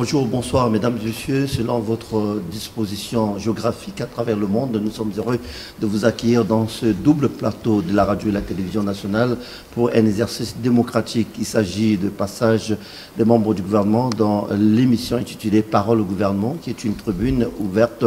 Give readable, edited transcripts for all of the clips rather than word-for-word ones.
Bonjour, bonsoir mesdames et messieurs. Selon votre disposition géographique à travers le monde, nous sommes heureux de vous accueillir dans ce double plateau de la radio et la télévision nationale pour un exercice démocratique. Il s'agit de passage des membres du gouvernement dans l'émission intitulée Parole au gouvernement, qui est une tribune ouverte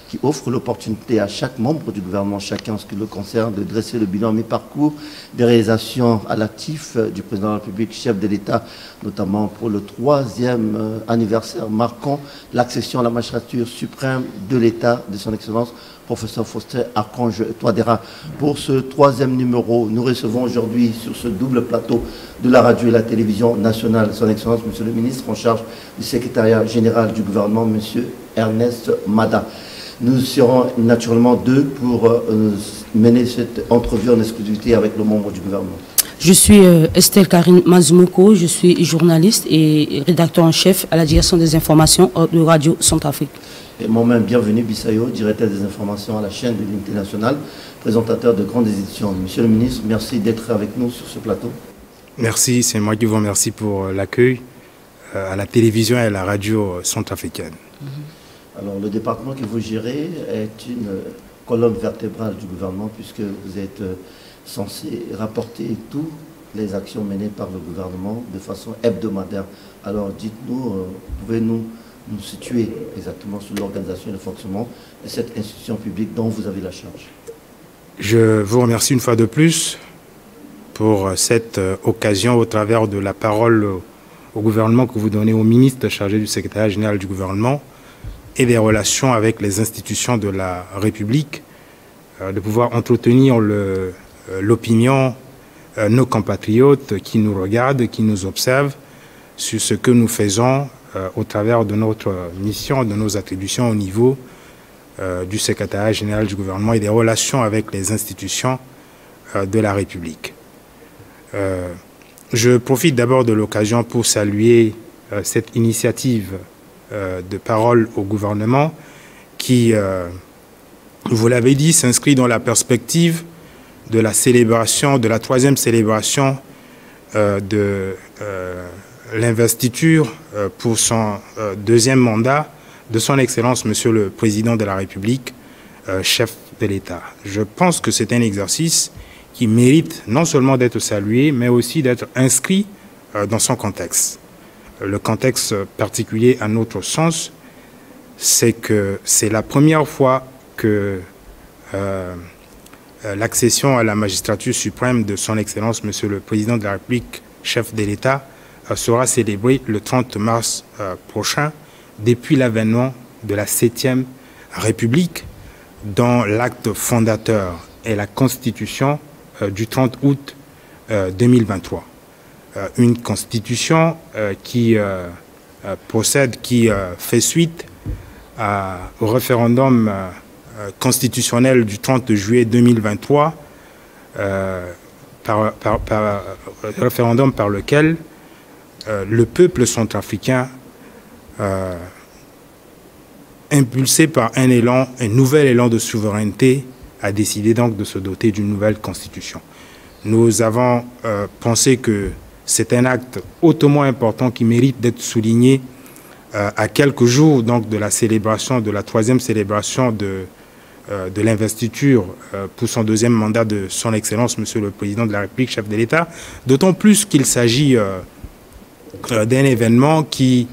qui offre l'opportunité à chaque membre du gouvernement, chacun en ce qui le concerne, de dresser le bilan mi-parcours des réalisations à l'actif du président de la République, chef de l'État, notamment pour le 3e anniversaire marquant l'accession à la magistrature suprême de l'État de son Excellence, professeur Faustin Archange Touadéra. Pour ce 3e numéro, nous recevons aujourd'hui sur ce double plateau de la radio et la télévision nationale son Excellence, Monsieur le ministre en charge du secrétariat général du gouvernement, Monsieur Ernest Mada. Nous serons naturellement deux pour mener cette entrevue en exclusivité avec le membre du gouvernement. Je suis Estelle Karine Mazumoko, je suis journaliste et rédacteur en chef à la direction des informations de Radio Centrafrique. Et moi-même, bienvenue Bissayo, directeur des informations à la chaîne de l'Unité nationale, présentateur de grandes éditions. Monsieur le ministre, merci d'être avec nous sur ce plateau. Merci, c'est moi qui vous remercie pour l'accueil à la télévision et à la radio centrafricaine. Alors, le département que vous gérez est une colonne vertébrale du gouvernement puisque vous êtes censé rapporter toutes les actions menées par le gouvernement de façon hebdomadaire. Alors, dites-nous, pouvez-nous nous situer exactement sur l'organisation et le fonctionnement de cette institution publique dont vous avez la charge? Je vous remercie une fois de plus pour cette occasion au travers de la parole au gouvernement que vous donnez au ministre chargé du secrétariat général du gouvernement et des relations avec les institutions de la République, de pouvoir entretenir l'opinion, nos compatriotes qui nous regardent, qui nous observent sur ce que nous faisons au travers de notre mission, de nos attributions au niveau du secrétariat général du gouvernement et des relations avec les institutions de la République. Je profite d'abord de l'occasion pour saluer cette initiative de parole au gouvernement qui, vous l'avez dit, s'inscrit dans la perspective de la célébration, de la 3e célébration de l'investiture pour son 2e mandat de son Excellence, Monsieur le Président de la République, chef de l'État. Je pense que c'est un exercice qui mérite non seulement d'être salué, mais aussi d'être inscrit dans son contexte. Le contexte particulier à notre sens, c'est que c'est la première fois que l'accession à la magistrature suprême de son Excellence, Monsieur le Président de la République, chef de l'État, sera célébrée le 30 mars prochain, depuis l'avènement de la 7e République, dont l'acte fondateur est la Constitution du 30 août 2023. Une constitution qui fait suite au référendum constitutionnel du 30 juillet 2023, référendum par lequel le peuple centrafricain, impulsé par un nouvel élan de souveraineté, a décidé donc de se doter d'une nouvelle constitution. Nous avons pensé que c'est un acte hautement important qui mérite d'être souligné à quelques jours donc, de la célébration, de la 3e célébration de l'investiture pour son 2e mandat de son Excellence, Monsieur le Président de la République, chef de l'État, d'autant plus qu'il s'agit d'un événement qui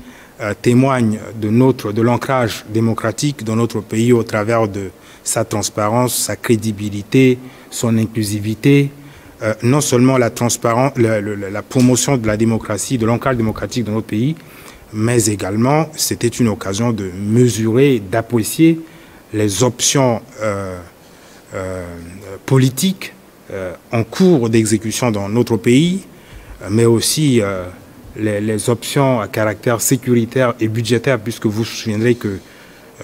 témoigne de l'ancrage démocratique dans notre pays au travers de sa transparence, sa crédibilité, son inclusivité, non seulement la promotion de la démocratie, de l'ancrage démocratique dans notre pays, mais également c'était une occasion de mesurer, d'apprécier les options politiques en cours d'exécution dans notre pays, mais aussi les options à caractère sécuritaire et budgétaire, puisque vous vous souviendrez que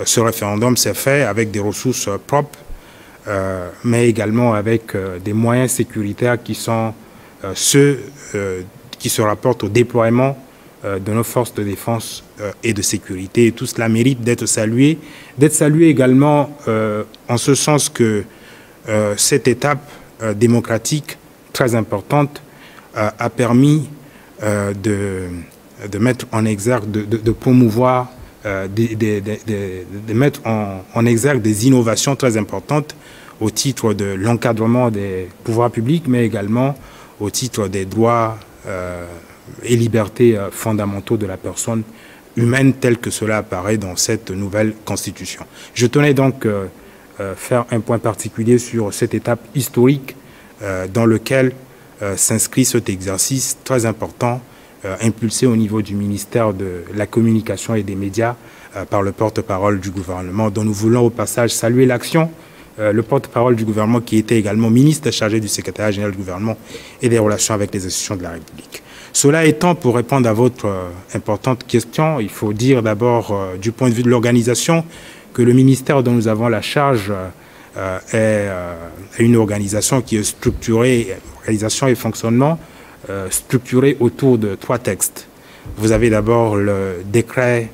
ce référendum s'est fait avec des ressources propres, mais également avec des moyens sécuritaires qui sont ceux qui se rapportent au déploiement de nos forces de défense et de sécurité. Et tout cela mérite d'être salué également en ce sens que cette étape démocratique très importante a permis de mettre en exergue, de promouvoir, de mettre en exergue des innovations très importantes au titre de l'encadrement des pouvoirs publics, mais également au titre des droits et libertés fondamentaux de la personne humaine, tel que cela apparaît dans cette nouvelle constitution. Je tenais donc faire un point particulier sur cette étape historique dans laquelle s'inscrit cet exercice très important impulsé au niveau du ministère de la Communication et des Médias par le porte-parole du gouvernement, dont nous voulons au passage saluer l'action. Le porte-parole du gouvernement qui était également ministre chargé du secrétariat général du gouvernement et des relations avec les institutions de la République. Cela étant, pour répondre à votre importante question, il faut dire d'abord du point de vue de l'organisation que le ministère dont nous avons la charge est une organisation qui est structurée, organisation et fonctionnement structuré autour de 3 textes. Vous avez d'abord le décret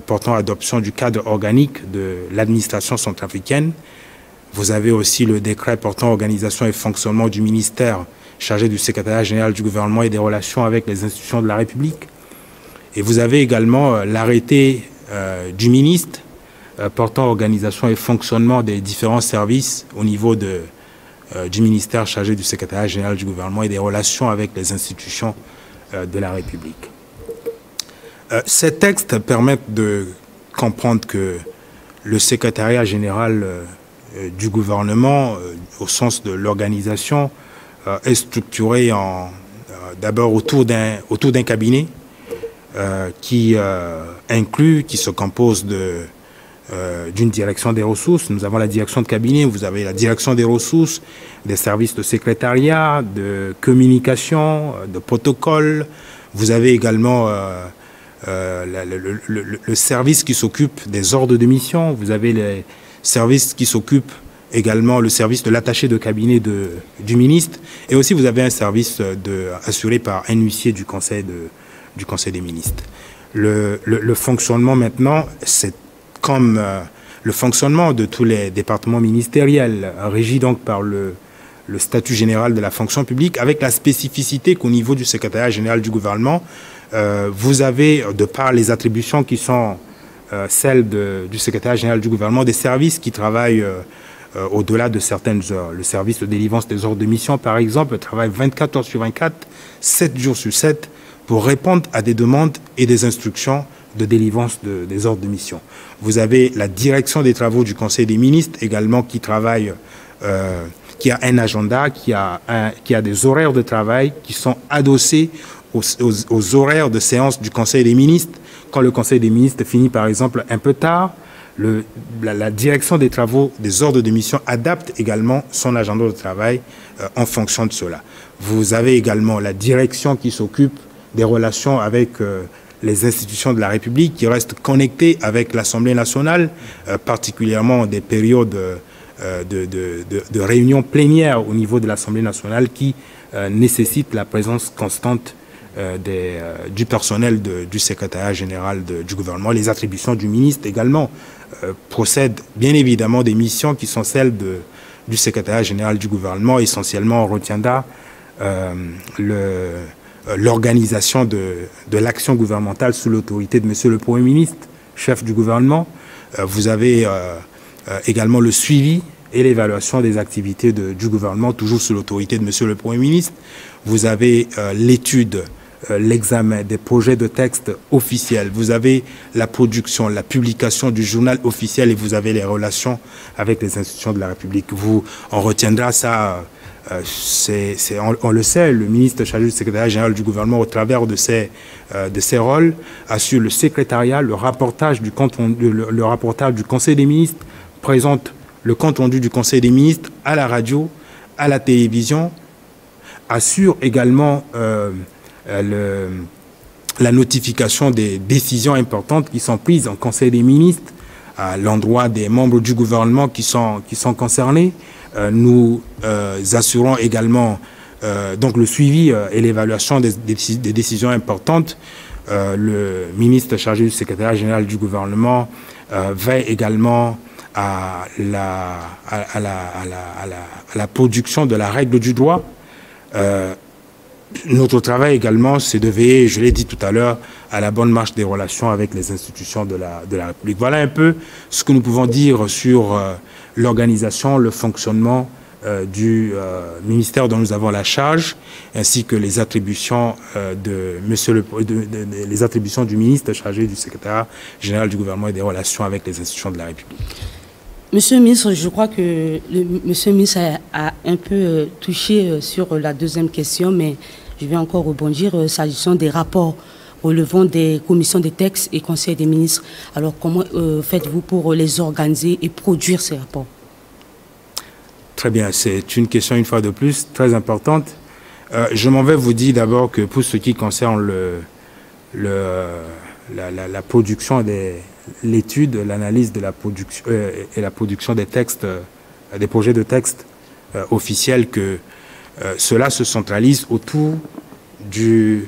portant adoption du cadre organique de l'administration centrafricaine. Vous avez aussi le décret portant organisation et fonctionnement du ministère chargé du secrétariat général du gouvernement et des relations avec les institutions de la République. Et vous avez également l'arrêté du ministre portant organisation et fonctionnement des différents services au niveau du ministère chargé du secrétariat général du gouvernement et des relations avec les institutions de la République. Ces textes permettent de comprendre que le secrétariat général du gouvernement, au sens de l'organisation, est structuré d'abord autour d'un cabinet qui se compose d'une direction des ressources. Nous avons la direction de cabinet, vous avez la direction des ressources, des services de secrétariat, de communication, de protocole. Vous avez également le service qui s'occupe des ordres de mission. Vous avez les services qui s'occupent également, le service de l'attaché de cabinet du ministre. Et aussi, vous avez un service assuré par un huissier du Conseil des ministres. Le fonctionnement maintenant, c'est comme le fonctionnement de tous les départements ministériels, régi donc par le statut général de la fonction publique, avec la spécificité qu'au niveau du secrétariat général du gouvernement, vous avez, de par les attributions qui sont celles du secrétariat général du gouvernement, des services qui travaillent au-delà de certaines heures. Le service de délivrance des ordres de mission, par exemple, travaille 24 heures sur 24, 7 jours sur 7, pour répondre à des demandes et des instructions de délivrance des ordres de mission. Vous avez la direction des travaux du Conseil des ministres également qui travaille, qui a un agenda, qui a des horaires de travail qui sont adossés aux horaires de séance du Conseil des ministres. Quand le Conseil des ministres finit par exemple un peu tard, la direction des travaux des ordres de mission adapte également son agenda de travail en fonction de cela. Vous avez également la direction qui s'occupe des relations avec les institutions de la République, qui restent connectées avec l'Assemblée nationale, particulièrement des périodes de réunions plénières au niveau de l'Assemblée nationale qui nécessitent la présence constante du personnel du secrétariat général du gouvernement. Les attributions du ministre également procèdent bien évidemment des missions qui sont celles du secrétariat général du gouvernement. Essentiellement, on retiendra l'organisation de l'action gouvernementale sous l'autorité de Monsieur le Premier ministre, chef du gouvernement. Vous avez également le suivi et l'évaluation des activités du gouvernement, toujours sous l'autorité de Monsieur le Premier ministre. Vous avez l'étude, l'examen des projets de textes officiels. Vous avez la production, la publication du journal officiel et vous avez les relations avec les institutions de la République. On retiendra ça. On le sait, le ministre chargé du secrétariat général du gouvernement, au travers de ses rôles, assure le secrétariat, le rapportage du Conseil des ministres, présente le compte rendu du Conseil des ministres à la radio, à la télévision, assure également la notification des décisions importantes qui sont prises en Conseil des ministres à l'endroit des membres du gouvernement qui sont concernés. Nous assurons également donc le suivi et l'évaluation des décisions importantes. Le ministre chargé du secrétariat général du gouvernement veille également à la production de la règle du droit Notre travail également, c'est de veiller, je l'ai dit tout à l'heure, à la bonne marche des relations avec les institutions de la République. Voilà un peu ce que nous pouvons dire sur l'organisation, le fonctionnement du ministère dont nous avons la charge, ainsi que les attributions, les attributions du ministre chargé du secrétariat général du gouvernement et des relations avec les institutions de la République. Monsieur le ministre, je crois que monsieur le ministre a un peu touché sur la deuxième question, mais je vais encore rebondir s'agissant des rapports relevant des commissions des textes et conseils des ministres. Alors, comment faites-vous pour les organiser et produire ces rapports? Très bien, c'est une question, une fois de plus, très importante. Je m'en vais vous dire d'abord que pour ce qui concerne la production l'étude, l'analyse de la production et la production des textes, des projets de textes officiels, que cela se centralise autour de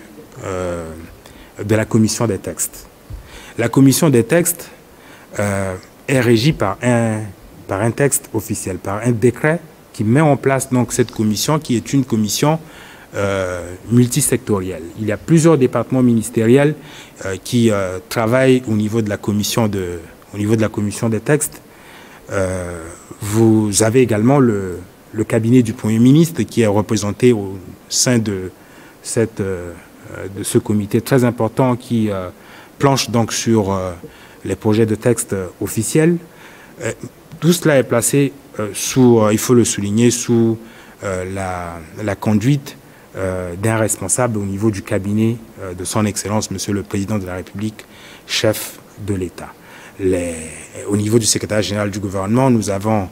la commission des textes. La commission des textes est régie par un texte officiel, par un décret qui met en place donc cette commission, qui est une commission multisectorielle. Il y a plusieurs départements ministériels qui travaillent au niveau de la commission des textes. Vous avez également le cabinet du Premier ministre qui est représenté au sein de ce comité très important qui planche donc sur les projets de textes officiels. Tout cela est placé sous, il faut le souligner, sous la conduite d'un responsable au niveau du cabinet de son Excellence, Monsieur le Président de la République, chef de l'État. Au niveau du secrétaire général du gouvernement, nous avons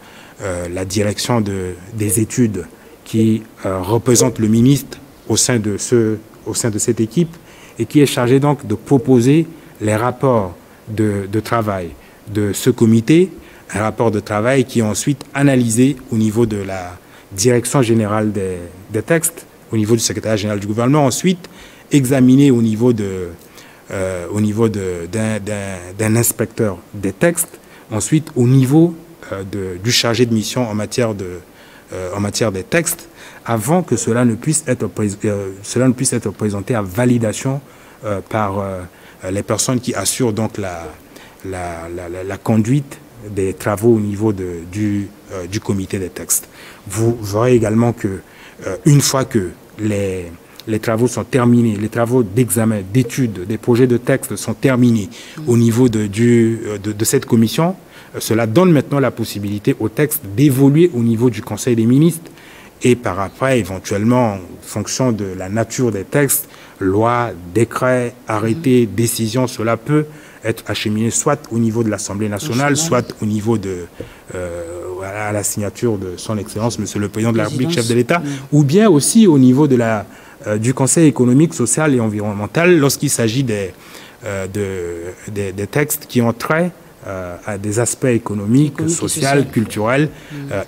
la direction des études qui représente le ministre au sein de cette équipe et qui est chargée donc de proposer les rapports de travail de ce comité, un rapport de travail qui est ensuite analysé au niveau de la direction générale des textes, au niveau du secrétaire général du gouvernement, ensuite examiné au niveau d'un inspecteur des textes, ensuite au niveau du chargé de mission en matière des textes, avant que cela ne puisse être présenté à validation par les personnes qui assurent donc la conduite des travaux au niveau du comité des textes. Vous verrez également que une fois que les travaux sont terminés, les travaux d'examen, d'études, des projets de texte sont terminés au niveau de cette commission, cela donne maintenant la possibilité au texte d'évoluer au niveau du Conseil des ministres et par après, éventuellement, en fonction de la nature des textes, loi, décret, arrêté, décision, cela peut être acheminé soit au niveau de l'Assemblée nationale, soit au niveau à la signature de son Excellence, Monsieur le Président de la République, chef de l'État, ou bien aussi au niveau du Conseil économique, social et environnemental, lorsqu'il s'agit des textes qui ont trait à des aspects économiques, sociaux, culturels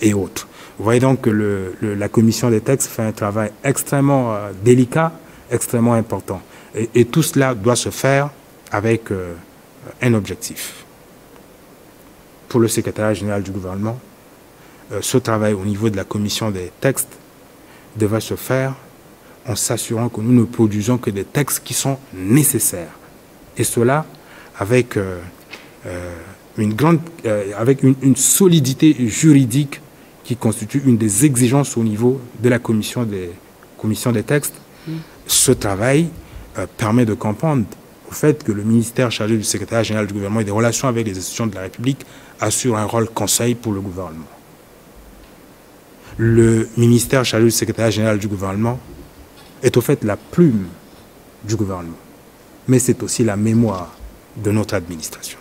et autres. Vous voyez donc que la commission des textes fait un travail extrêmement délicat, extrêmement important. Et tout cela doit se faire avec un objectif. Pour le secrétariat général du gouvernement, ce travail au niveau de la commission des textes devrait se faire en s'assurant que nous ne produisons que des textes qui sont nécessaires. Et cela avec une solidité juridique qui constitue une des exigences au niveau de la commission des textes. Ce travail permet de comprendre au fait que le ministère chargé du secrétariat général du gouvernement et des relations avec les institutions de la République assure un rôle conseil pour le gouvernement. Le ministère chargé du secrétariat général du gouvernement est au fait la plume du gouvernement, mais c'est aussi la mémoire de notre administration.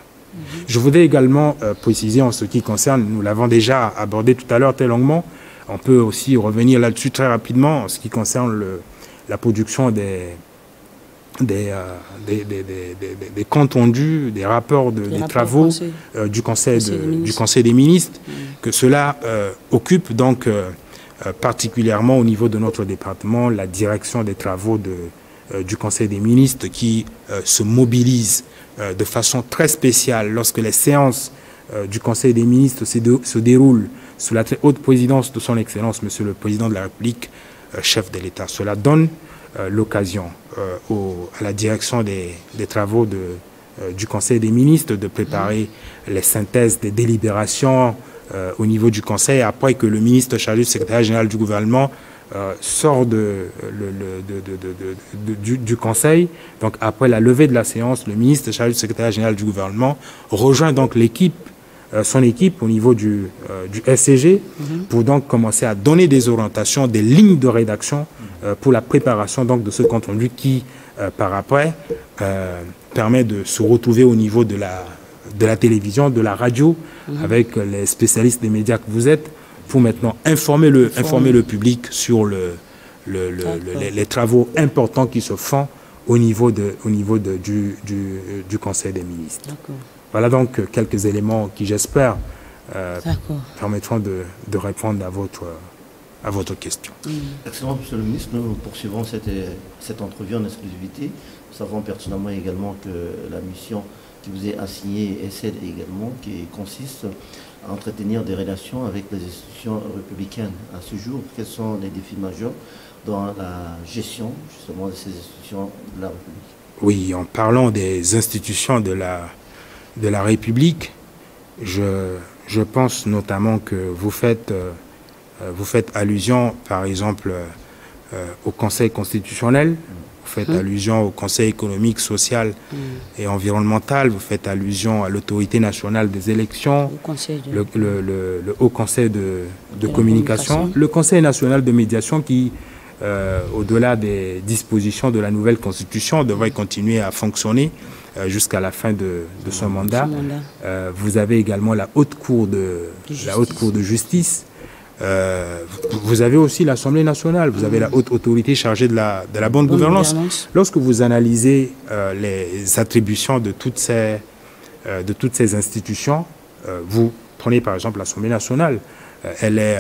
Je voudrais également préciser en ce qui concerne, nous l'avons déjà abordé tout à l'heure très longuement, on peut aussi revenir là-dessus très rapidement en ce qui concerne la production des comptes rendus, des rapports des travaux du Conseil des ministres, que cela occupe donc particulièrement au niveau de notre département la direction des travaux du Conseil des ministres qui se mobilise de façon très spéciale lorsque les séances du Conseil des ministres se déroulent sous la très haute présidence de son Excellence, Monsieur le Président de la République, chef de l'État. Cela donne l'occasion à la direction des travaux du Conseil des ministres de préparer les synthèses des délibérations au niveau du Conseil, après que le ministre chargé du secrétaire général du gouvernement sort du Conseil. Donc après la levée de la séance, le ministre chargé du secrétaire général du gouvernement rejoint donc son équipe au niveau du SCG pour donc commencer à donner des orientations, des lignes de rédaction pour la préparation donc de ce compte rendu qui, par après, permet de se retrouver au niveau de la télévision, de la radio, avec les spécialistes des médias que vous êtes, pour maintenant informer le public sur les travaux importants qui se font au niveau du Conseil des ministres. Voilà donc quelques éléments qui, j'espère, permettront de répondre à votre question. Excellent, Monsieur le ministre. Nous poursuivons cette entrevue en exclusivité. Nous savons pertinemment également que la mission qui vous est assignée est celle également qui consiste à entretenir des relations avec les institutions républicaines. À ce jour, quels sont les défis majeurs dans la gestion justement de ces institutions de la République? Oui, en parlant des institutions de la République, je pense notamment que vous faites allusion, par exemple, au Conseil constitutionnel, vous faites allusion au Conseil économique, social et environnemental, vous faites allusion à l'autorité nationale des élections, le Haut Conseil de communication, le Conseil national de médiation qui, au-delà des dispositions de la nouvelle Constitution, devrait continuer à fonctionner jusqu'à la fin de son mandat. Vous avez également la Haute Cour de justice. Vous avez aussi l'Assemblée nationale, vous avez la haute autorité chargée de la bonne gouvernance. Lorsque vous analysez les attributions de toutes ces institutions, vous prenez par exemple l'Assemblée nationale, elle est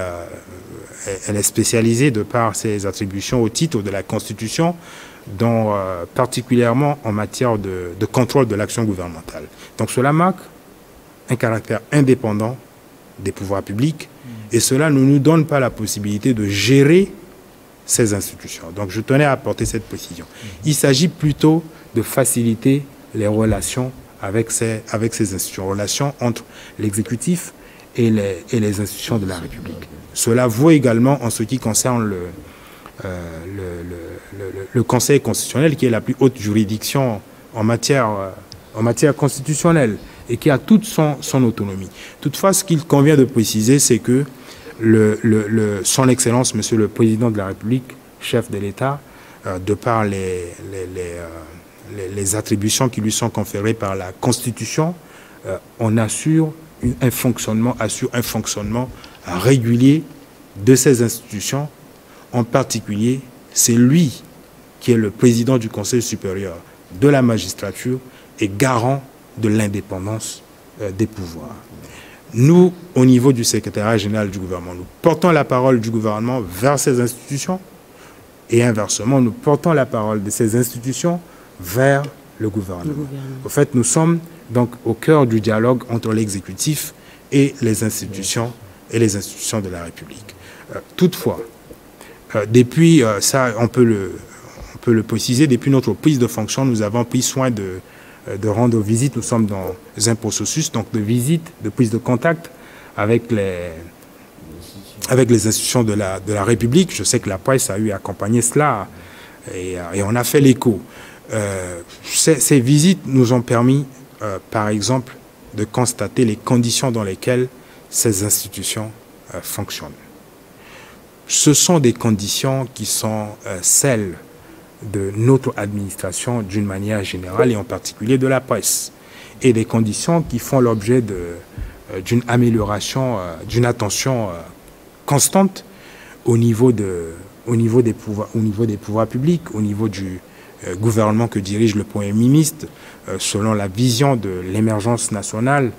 spécialisée de par ses attributions au titre de la Constitution, dont particulièrement en matière de contrôle de l'action gouvernementale. Donc cela marque un caractère indépendant des pouvoirs publics et cela ne nous donne pas la possibilité de gérer ces institutions. Donc je tenais à apporter cette précision. Il s'agit plutôt de faciliter les relations avec ces institutions, relations entre l'exécutif et les institutions de la République. Cela vaut également en ce qui concerne le Conseil constitutionnel, qui est la plus haute juridiction en matière constitutionnelle et qui a toute son autonomie. Toutefois, ce qu'il convient de préciser, c'est que son Excellence, Monsieur le Président de la République, chef de l'État, de par les attributions qui lui sont conférées par la Constitution, on assure un fonctionnement régulier de ces institutions. En particulier, c'est lui qui est le président du Conseil supérieur de la magistrature et garant de l'indépendance des pouvoirs. Nous, au niveau du secrétariat général du gouvernement, nous portons la parole du gouvernement vers ces institutions et inversement, nous portons la parole de ces institutions vers le gouvernement. Au fait, nous sommes donc au cœur du dialogue entre l'exécutif et les institutions de la République. Toutefois, depuis, ça on peut le préciser, depuis notre prise de fonction, nous avons pris soin de rendre visite. Nous sommes dans un processus donc de visite, de prise de contact avec les institutions de la République. Je sais que la presse a eu accompagné cela et on a fait l'écho. Ces visites nous ont permis, par exemple, de constater les conditions dans lesquelles ces institutions fonctionnent. Ce sont des conditions qui sont celles de notre administration d'une manière générale et en particulier de la presse, et des conditions qui font l'objet d'une amélioration, d'une attention constante au niveau des pouvoirs publics, au niveau du gouvernement que dirige le Premier ministre, selon la vision de l'émergence nationale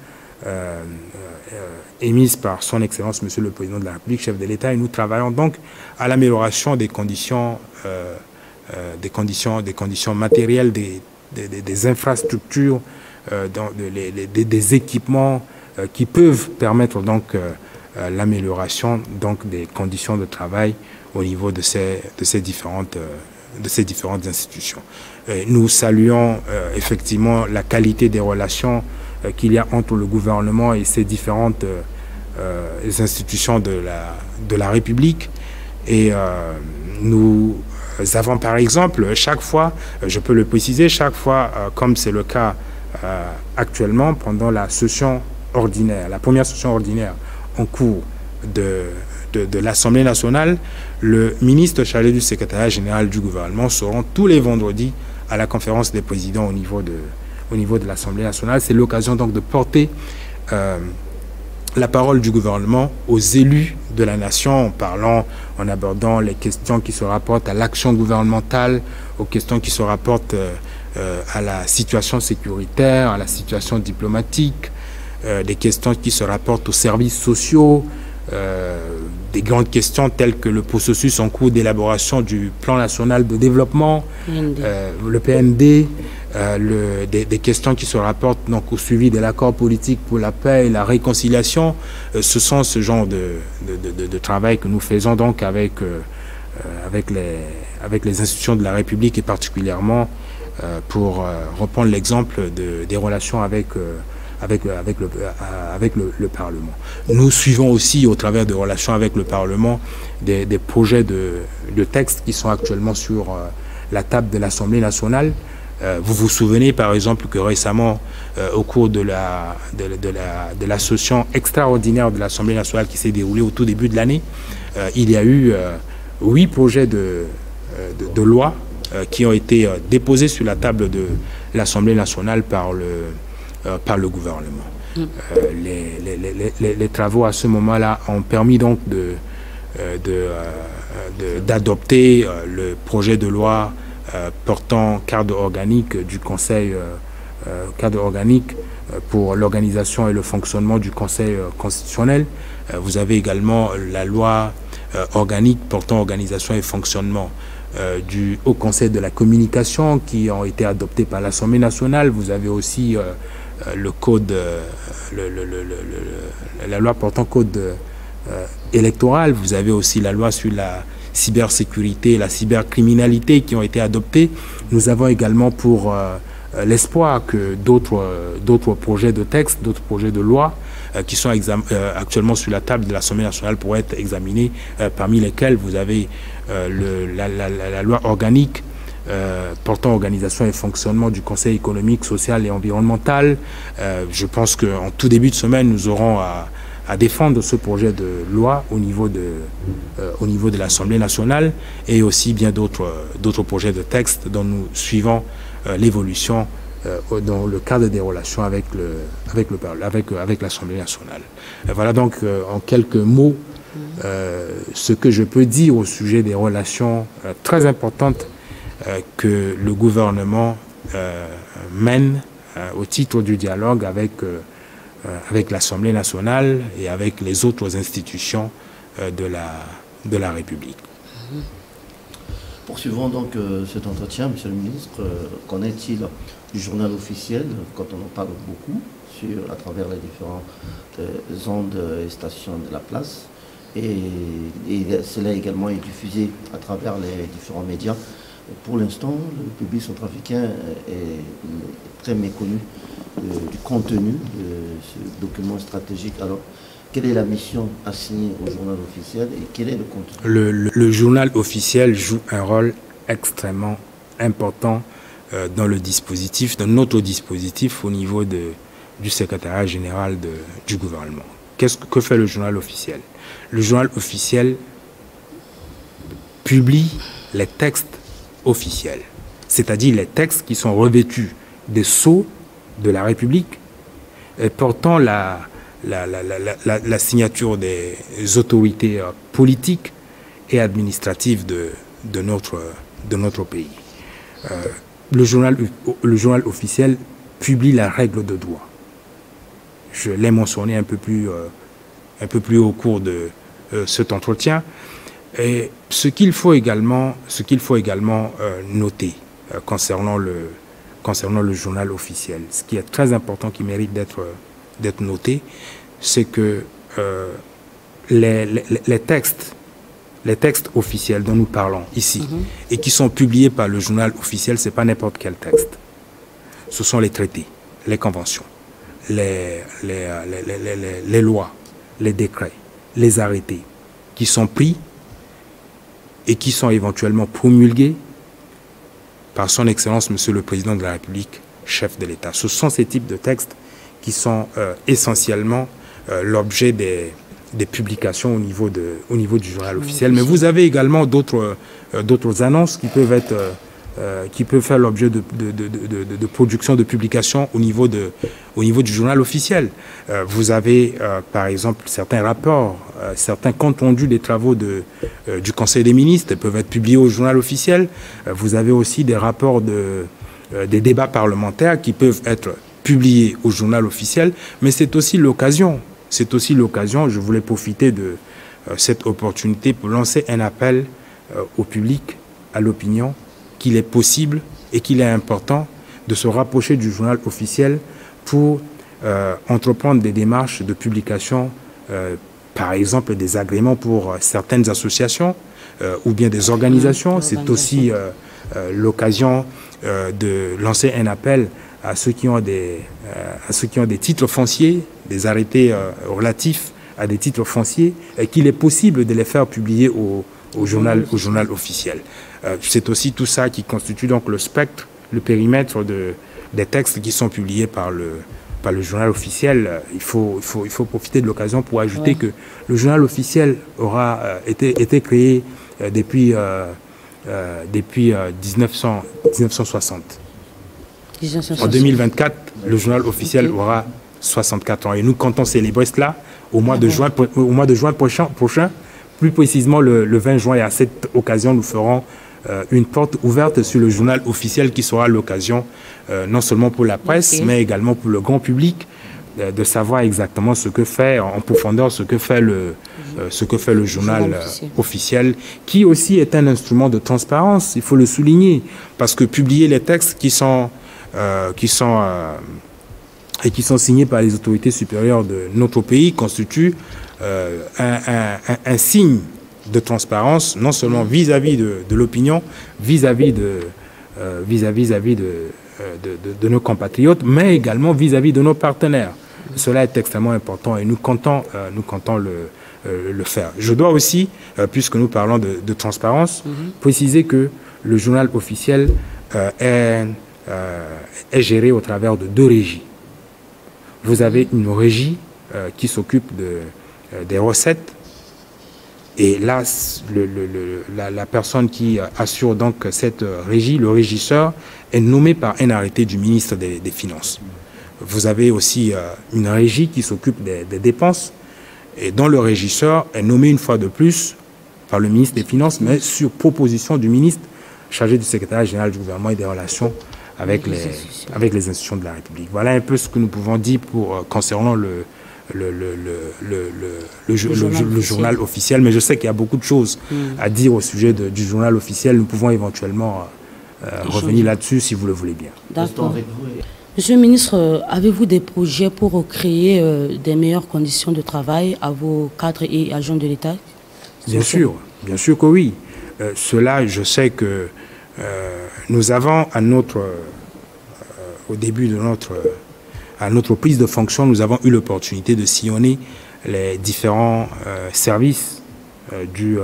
émise par son Excellence, Monsieur le Président de la République, chef de l'État, et nous travaillons donc à l'amélioration des conditions matérielles, des infrastructures, des équipements qui peuvent permettre donc l'amélioration donc des conditions de travail au niveau de ces différentes ces différentes institutions. Nous saluons effectivement la qualité des relations qu'il y a entre le gouvernement et ces différentes institutions de la République. Et nous avons par exemple, chaque fois, je peux le préciser, chaque fois, comme c'est le cas actuellement, pendant la session ordinaire, la première session ordinaire en cours de l'Assemblée nationale, le ministre chargé du secrétariat général du gouvernement se rend tous les vendredis à la conférence des présidents au niveau de l'Assemblée nationale. C'est l'occasion donc de porter la parole du gouvernement aux élus de la nation en abordant les questions qui se rapportent à l'action gouvernementale, aux questions qui se rapportent à la situation sécuritaire, à la situation diplomatique, des questions qui se rapportent aux services sociaux, des grandes questions telles que le processus en cours d'élaboration du plan national de développement, le PND, des questions qui se rapportent donc au suivi de l'accord politique pour la paix et la réconciliation. Ce sont ce genre de travail que nous faisons donc avec les institutions de la République et particulièrement pour reprendre l'exemple des relations avec le Parlement. Nous suivons aussi, au travers de relations avec le Parlement, des projets de textes qui sont actuellement sur la table de l'Assemblée nationale. Vous vous souvenez, par exemple, que récemment, au cours de la session extraordinaire de l'Assemblée nationale qui s'est déroulée au tout début de l'année, il y a eu 8 projets de loi qui ont été déposés sur la table de l'Assemblée nationale par le gouvernement. Les travaux à ce moment-là ont permis donc d'adopter le projet de loi portant cadre organique du Conseil, cadre organique pour l'organisation et le fonctionnement du Conseil constitutionnel. Vous avez également la loi organique portant organisation et fonctionnement du Haut Conseil de la communication qui ont été adoptés par l'Assemblée nationale. Vous avez aussi le code, la loi portant code électoral. Vous avez aussi la loi sur la cybersécurité et la cybercriminalité qui ont été adoptées. Nous avons également pour l'espoir que d'autres projets de texte, d'autres projets de loi qui sont actuellement sur la table de l'Assemblée nationale pourraient être examinés, parmi lesquels vous avez la loi organique portant organisation et fonctionnement du Conseil économique, social et environnemental. Je pense qu'en tout début de semaine, nous aurons à défendre ce projet de loi au niveau de l'Assemblée nationale et aussi bien d'autres projets de texte dont nous suivons l'évolution dans le cadre des relations avec l'Assemblée nationale. Voilà donc en quelques mots ce que je peux dire au sujet des relations très importantes que le gouvernement mène au titre du dialogue avec l'Assemblée nationale et avec les autres institutions de la République. Poursuivons donc cet entretien, Monsieur le ministre. Qu'en est-il du journal officiel, quand on en parle beaucoup, à travers les différentes ondes et stations de la place, et cela également est diffusé à travers les différents médias. Pour l'instant, le public centrafricain est très méconnu du contenu de ce document stratégique. Alors, quelle est la mission assignée au journal officiel et quel est le contenu? Le journal officiel joue un rôle extrêmement important dans le dispositif, dans notre dispositif au niveau du secrétariat général du gouvernement. Que fait le journal officiel? Le journal officiel publie les textes officiels, c'est-à-dire les textes qui sont revêtus des sceaux de la République et portant la signature des autorités politiques et administratives de notre pays. Le journal officiel publie la règle de droit. Je l'ai mentionné un peu plus au cours de cet entretien. Et ce qu'il faut également noter concernant le journal officiel, ce qui est très important, qui mérite d'être noté, c'est que les textes les textes officiels dont nous parlons ici et qui sont publiés par le journal officiel, ce n'est pas n'importe quel texte. Ce sont les traités, les conventions, les lois, les décrets, les arrêtés qui sont pris et qui sont éventuellement promulgués par son Excellence, Monsieur le Président de la République, chef de l'État. Ce sont ces types de textes qui sont essentiellement l'objet des publications au niveau du journal officiel. Mais vous avez également d'autres annonces qui peuvent être qui peuvent faire l'objet de production, de publication au niveau du journal officiel. Vous avez, par exemple, certains rapports, certains comptes rendus des travaux du Conseil des ministres peuvent être publiés au journal officiel. Vous avez aussi des rapports des débats parlementaires qui peuvent être publiés au journal officiel, mais c'est aussi l'occasion, je voulais profiter de cette opportunité pour lancer un appel au public, à l'opinion, qu'il est possible et qu'il est important de se rapprocher du journal officiel pour entreprendre des démarches de publication, par exemple des agréments pour certaines associations ou bien des organisations. C'est aussi l'occasion de lancer un appel à ceux qui ont des titres fonciers, des arrêtés relatifs à des titres fonciers, et qu'il est possible de les faire publier au journal officiel. C'est aussi tout ça qui constitue donc le spectre, le périmètre des textes qui sont publiés par le journal officiel. Il faut profiter de l'occasion pour ajouter que le journal officiel aura été créé depuis 1960. En 2024, le journal officiel aura 64 ans. Et nous comptons célébrer cela au mois de juin prochain. Plus précisément, le 20 juin, et à cette occasion, nous ferons une porte ouverte sur le journal officiel qui sera l'occasion, non seulement pour la presse, mais également pour le grand public, de savoir exactement ce que fait, en profondeur, ce que fait le journal officiel, qui aussi est un instrument de transparence, il faut le souligner, parce que publier les textes qui sont signés par les autorités supérieures de notre pays constitue un signe de transparence, non seulement vis-à-vis de l'opinion, vis-à-vis de nos compatriotes, mais également vis-à-vis de nos partenaires. Cela est extrêmement important et nous comptons le faire. Je dois aussi, puisque nous parlons de transparence, préciser que le journal officiel est géré au travers de 2 régies. Vous avez une régie qui s'occupe des recettes. Et là, la personne qui assure donc cette régie, le régisseur, est nommé par un arrêté du ministre des Finances. Vous avez aussi une régie qui s'occupe des dépenses et dont le régisseur est nommé une fois de plus par le ministre des Finances, mais sur proposition du ministre chargé du secrétariat général du gouvernement et des relations avec les institutions de la République. Voilà un peu ce que nous pouvons dire concernant le journal officiel, mais je sais qu'il y a beaucoup de choses à dire au sujet du journal officiel. Nous pouvons éventuellement revenir là-dessus si vous le voulez bien. D'accord. Monsieur le ministre, avez-vous des projets pour créer des meilleures conditions de travail à vos cadres et agents de l'État? Bien sûr que oui. Cela, je sais que nous avons au début de notre prise de fonction, nous avons eu l'opportunité de sillonner les différents services du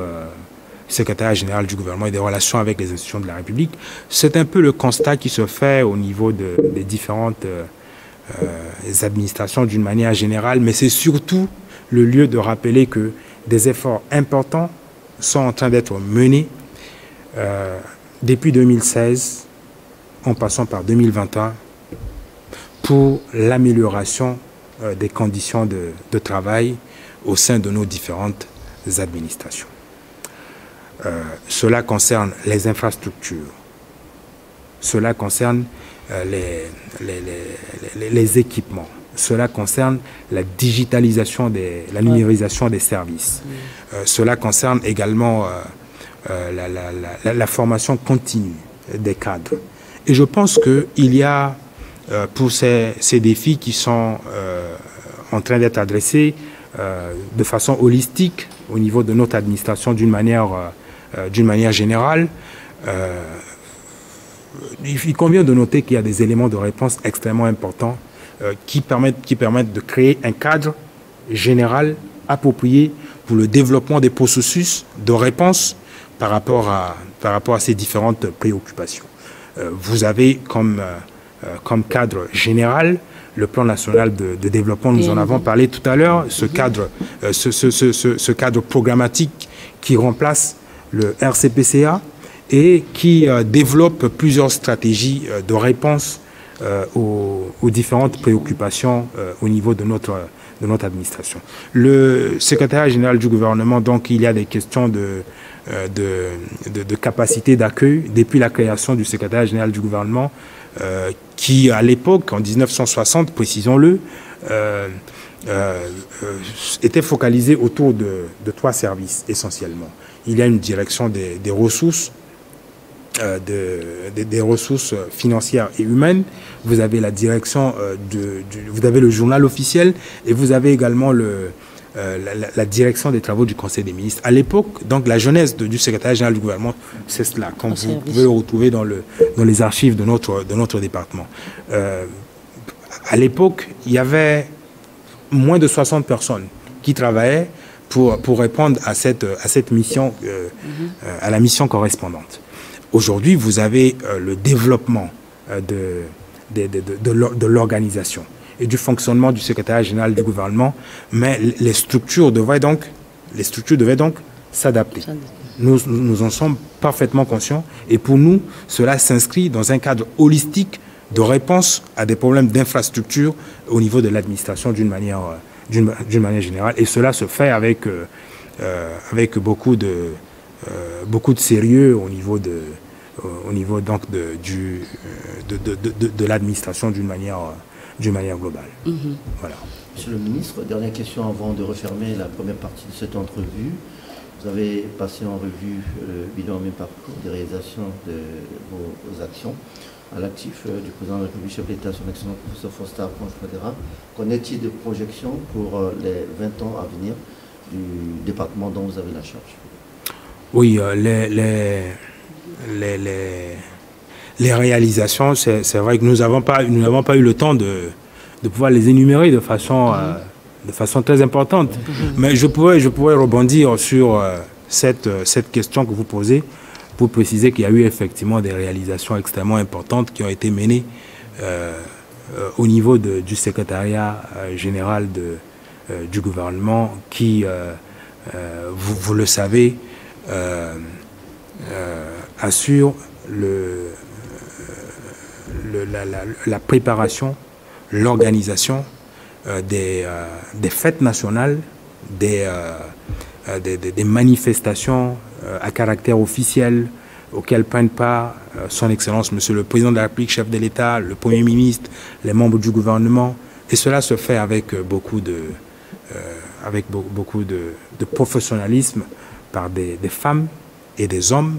secrétariat général du gouvernement et des relations avec les institutions de la République. C'est un peu le constat qui se fait au niveau des différentes administrations d'une manière générale, mais c'est surtout le lieu de rappeler que des efforts importants sont en train d'être menés depuis 2016, en passant par 2021, pour l'amélioration des conditions de travail au sein de nos différentes administrations. Cela concerne les infrastructures, cela concerne les équipements, cela concerne la digitalisation, la numérisation des services, cela concerne également la formation continue des cadres. Et je pense qu'il y a pour ces défis qui sont en train d'être adressés de façon holistique au niveau de notre administration d'une manière générale. Il convient de noter qu'il y a des éléments de réponse extrêmement importants qui permettent de créer un cadre général approprié pour le développement des processus de réponse par rapport à ces différentes préoccupations. Vous avez comme cadre général le plan national de développement, nous en avons parlé tout à l'heure, ce cadre programmatique qui remplace le RCPCA et qui développe plusieurs stratégies de réponse aux différentes préoccupations au niveau de notre administration. Le secrétariat général du gouvernement, donc, il y a des questions de capacité d'accueil depuis la création du secrétariat général du gouvernement qui, à l'époque, en 1960, précisons-le, était focalisé autour de 3 services essentiellement. Il y a une direction des ressources, des ressources financières et humaines, vous avez la direction, vous avez le journal officiel et vous avez également la direction des travaux du Conseil des ministres. À l'époque, donc la jeunesse du secrétariat général du gouvernement, c'est cela, comme vous pouvez le retrouver dans les archives de notre département. À l'époque, il y avait moins de 60 personnes qui travaillaient pour répondre à cette mission, à la mission correspondante. Aujourd'hui, vous avez le développement de l'organisation et du fonctionnement du secrétariat général du gouvernement, mais les structures devaient donc s'adapter. Nous en sommes parfaitement conscients et pour nous, cela s'inscrit dans un cadre holistique de réponse à des problèmes d'infrastructure au niveau de l'administration d'une manière générale. Et cela se fait avec beaucoup de sérieux au niveau donc de l'administration d'une manière globale. Voilà. Monsieur le ministre, dernière question avant de refermer la première partie de cette entrevue. Vous avez passé en revue le bilan mi-parcours des réalisations de vos actions à l'actif du président de la République, chef d'État, son excellent professeur Faustin Archange-Touadéra. Qu'en est-il des projections pour les 20 ans à venir du département dont vous avez la charge? Oui, les réalisations, c'est vrai que nous n'avons pas eu le temps de pouvoir les énumérer de façon très importante. Mais je pourrais rebondir sur cette question que vous posez pour préciser qu'il y a eu effectivement des réalisations extrêmement importantes qui ont été menées au niveau du secrétariat général du gouvernement qui, vous le savez, assure la préparation, l'organisation des fêtes nationales, des manifestations à caractère officiel auxquelles prennent part son Excellence, Monsieur le Président de la République, chef de l'État, le Premier ministre, les membres du gouvernement. Et cela se fait avec beaucoup de professionnalisme par des femmes et des hommes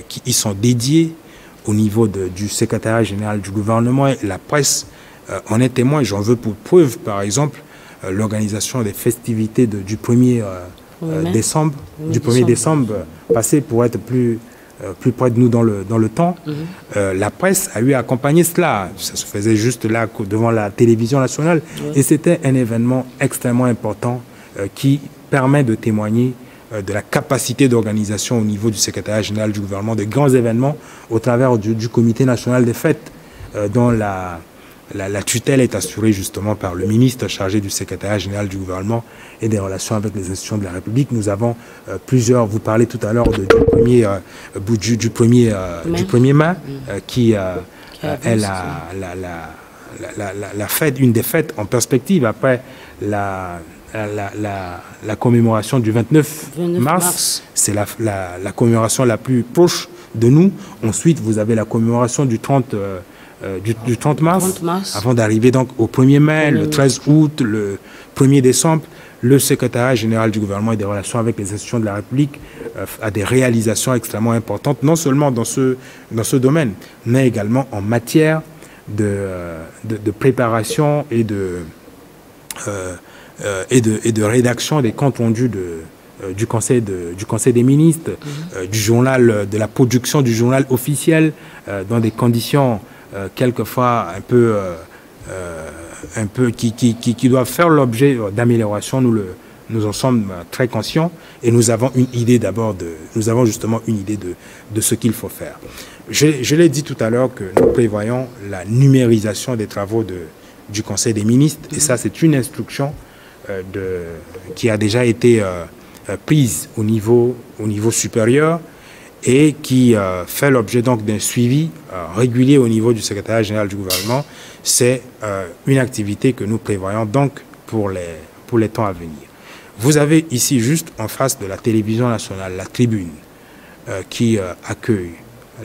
qui y sont dédiés au niveau du secrétariat général du gouvernement. Et la presse en est témoin. J'en veux pour preuve, par exemple, l'organisation des festivités du 1er décembre, passé pour être plus près de nous dans le temps. La presse a eu à accompagner cela. Ça se faisait juste là, devant la télévision nationale. Et c'était un événement extrêmement important qui permet de témoigner de la capacité d'organisation au niveau du secrétariat général du gouvernement, de grands événements au travers du comité national des fêtes, dont la tutelle est assurée justement par le ministre chargé du secrétariat général du gouvernement et des relations avec les institutions de la République. Nous avons plusieurs, vous parlez tout à l'heure du 1er mai, qui est la fête, une des fêtes en perspective après la commémoration du 29 mars. C'est la commémoration la plus proche de nous. Ensuite, vous avez la commémoration du 30 mars, avant d'arriver donc au 1er mai, le 13 août, le 1er décembre. Le secrétariat général du gouvernement et des relations avec les institutions de la République a des réalisations extrêmement importantes, non seulement dans ce domaine, mais également en matière de préparation et de rédaction des comptes rendus du Conseil des ministres, du journal, de la production du journal officiel, dans des conditions quelquefois un peu qui doivent faire l'objet d'amélioration. Nous en sommes très conscients et nous avons une idée nous avons justement une idée de ce qu'il faut faire. Je l'ai dit tout à l'heure que nous prévoyons la numérisation des travaux du Conseil des ministres et ça c'est une instruction qui a déjà été prise au niveau supérieur et qui fait l'objet donc d'un suivi régulier au niveau du secrétariat général du gouvernement. C'est une activité que nous prévoyons donc pour les temps à venir. Vous avez ici juste en face de la télévision nationale la tribune qui accueille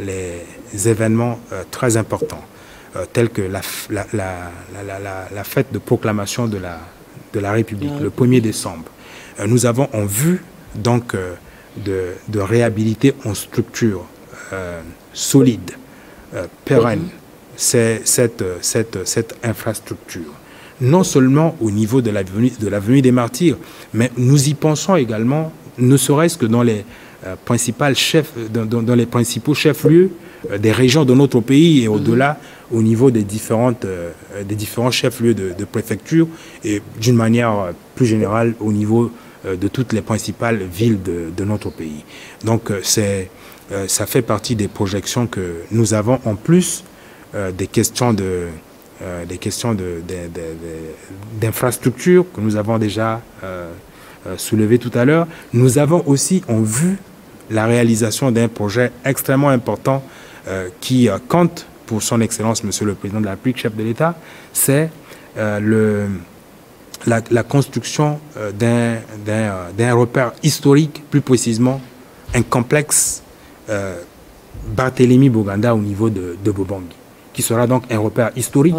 les événements très importants tels que la fête de proclamation de la République le 1er décembre. Nous avons en vue donc de réhabiliter en structure solide, pérenne, cette infrastructure. Non seulement au niveau de l'avenue des Martyrs, mais nous y pensons également, ne serait-ce que dans les principaux chefs-lieux des régions de notre pays et au-delà, au niveau des différents chefs-lieux de préfecture et d'une manière plus générale au niveau de toutes les principales villes de notre pays. Donc ça fait partie des projections que nous avons en plus des questions d'infrastructures que nous avons déjà soulevées tout à l'heure. Nous avons aussi en vue la réalisation d'un projet extrêmement important qui compte pour son Excellence, Monsieur le Président de la République, chef de l'État, c'est la construction d'un repère historique, plus précisément un complexe Barthélemy Boganda au niveau de Bobangui, qui sera donc un repère historique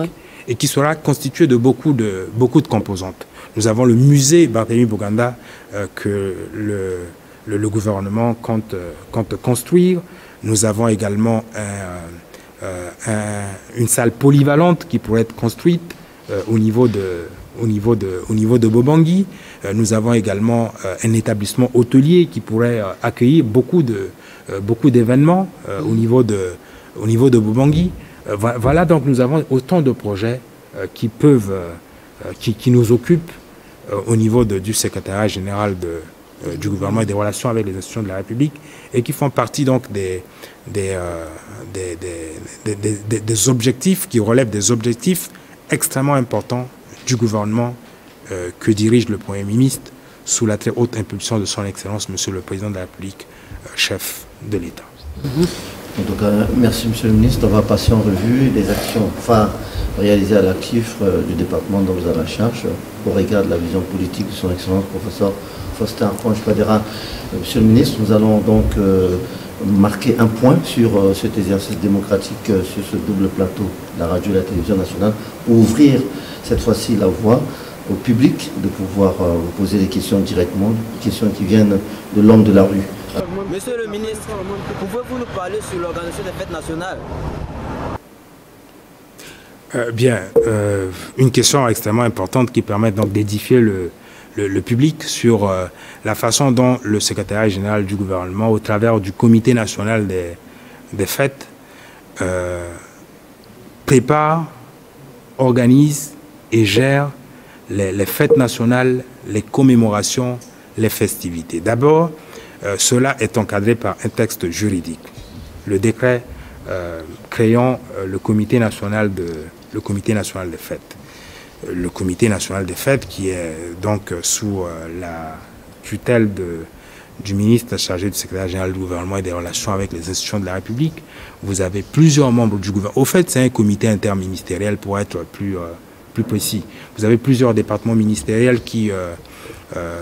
et qui sera constitué de beaucoup de composantes. Nous avons le musée Barthélemy Boganda que le gouvernement compte construire. Nous avons également une salle polyvalente qui pourrait être construite au niveau de Bobangui. Nous avons également un établissement hôtelier qui pourrait accueillir beaucoup d'événements au niveau de Bobangui. Voilà, donc nous avons autant de projets qui nous occupent au niveau du secrétariat général du gouvernement et des relations avec les institutions de la République et qui font partie donc des objectifs, qui relèvent des objectifs extrêmement importants du gouvernement que dirige le Premier ministre sous la très haute impulsion de son Excellence, Monsieur le Président de la République, chef de l'État. En tout cas, merci Monsieur le Ministre. On va passer en revue les actions phares réalisées à l'actif du département dont vous avez la charge au regard de la vision politique de son Excellence, professeur Faustin Archange-Padera. Monsieur le Ministre, nous allons donc marquer un point sur cet exercice démocratique, sur ce double plateau de la radio et de la télévision nationale, pour ouvrir cette fois-ci la voie au public de pouvoir vous poser des questions directement, des questions qui viennent de l'homme de la rue. Monsieur le ministre, pouvez-vous nous parler sur l'organisation des fêtes nationales? Une question extrêmement importante qui permet donc d'édifier le public sur la façon dont le secrétariat général du gouvernement, au travers du comité national des fêtes, prépare, organise et gère les fêtes nationales, les commémorations, les festivités. D'abord, cela est encadré par un texte juridique, le décret créant le comité national des fêtes. Le comité national des fêtes qui est donc sous la tutelle du ministre chargé du secrétaire général du gouvernement et des relations avec les institutions de la République. Vous avez plusieurs membres du gouvernement. Au fait, c'est un comité interministériel pour être plus précis. Vous avez plusieurs départements ministériels qui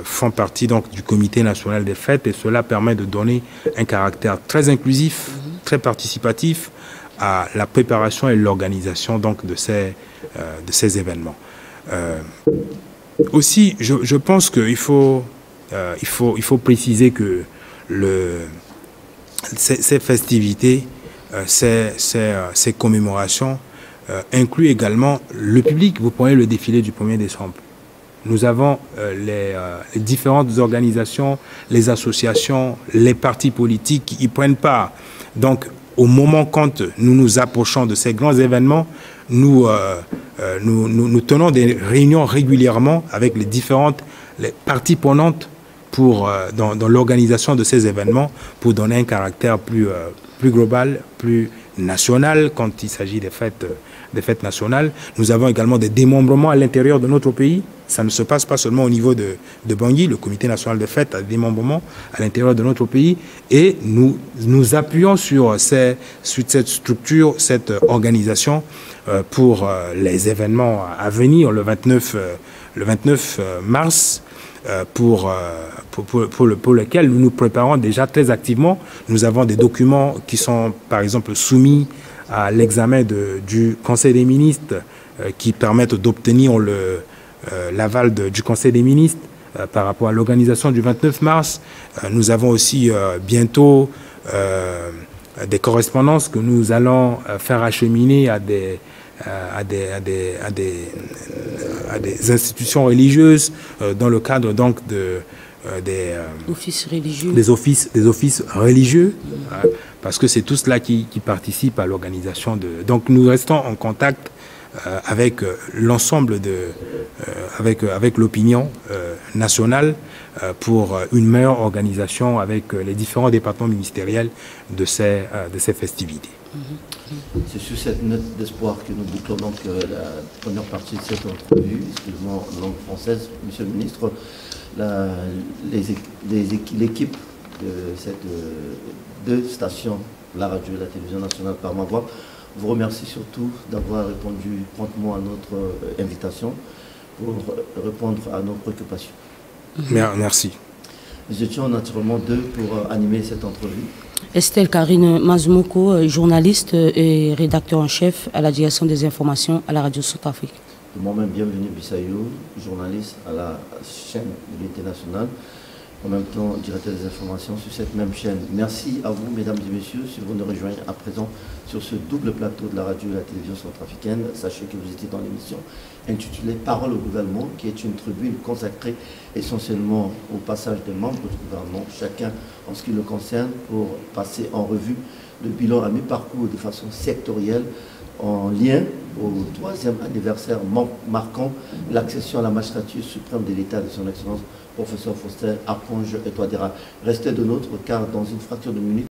font partie donc du comité national des fêtes et cela permet de donner un caractère très inclusif, très participatif à la préparation et l'organisation donc de ces événements. Aussi, je pense qu'il faut préciser que ces festivités, ces commémorations incluent également le public. Vous prenez le défilé du 1er décembre. nous avons les différentes organisations, les associations, les partis politiques qui y prennent part. Donc, au moment quand nous nous approchons de ces grands événements, nous tenons des réunions régulièrement avec les parties prenantes dans l'organisation de ces événements pour donner un caractère plus global, plus national quand il s'agit des fêtes nationales. Nous avons également des démembrements à l'intérieur de notre pays. Ça ne se passe pas seulement au niveau de Bangui. Le Comité national de fêtes a des démembrements à l'intérieur de notre pays. Et nous appuyons sur cette structure, cette organisation pour les événements à venir le 29 mars. Pour lequel nous nous préparons déjà très activement. Nous avons des documents qui sont, par exemple, soumis à l'examen du Conseil des ministres qui permettent d'obtenir l'aval du Conseil des ministres par rapport à l'organisation du 29 mars. Nous avons aussi bientôt des correspondances que nous allons faire acheminer à des institutions religieuses dans le cadre donc des offices religieux, parce que c'est tout cela qui participe à l'organisation donc nous restons en contact avec l'ensemble avec l'opinion nationale pour une meilleure organisation avec les différents départements ministériels de ces festivités. C'est sur cette note d'espoir que nous bouclons donc la première partie de cette entrevue, excusez-moi en langue française, Monsieur le Ministre. L'équipe de ces deux stations, la radio et la télévision nationale par ma voix, vous remercie surtout d'avoir répondu promptement à notre invitation pour répondre à nos préoccupations. Merci. Nous étions naturellement deux pour animer cette entrevue. Estelle Karine Mazumoko, journaliste et rédacteur en chef à la direction des informations à la radio Centrafrique. De moi-même, bienvenue Bissayou, journaliste à la chaîne de l'unité nationale, en même temps directeur des informations sur cette même chaîne. Merci à vous, mesdames et messieurs, si vous nous rejoignez à présent sur ce double plateau de la radio et la télévision centrafricaine. Sachez que vous étiez dans l'émission intitulée Parole au gouvernement, qui est une tribune consacrée essentiellement au passage des membres du gouvernement, chacun en ce qui le concerne, pour passer en revue le bilan à mi-parcours de façon sectorielle, en lien au 3e anniversaire marquant l'accession à la magistrature suprême de l'État de son Excellence, professeur Faustin Archange Touadéra. Restez de nôtre, car dans une fraction de minute,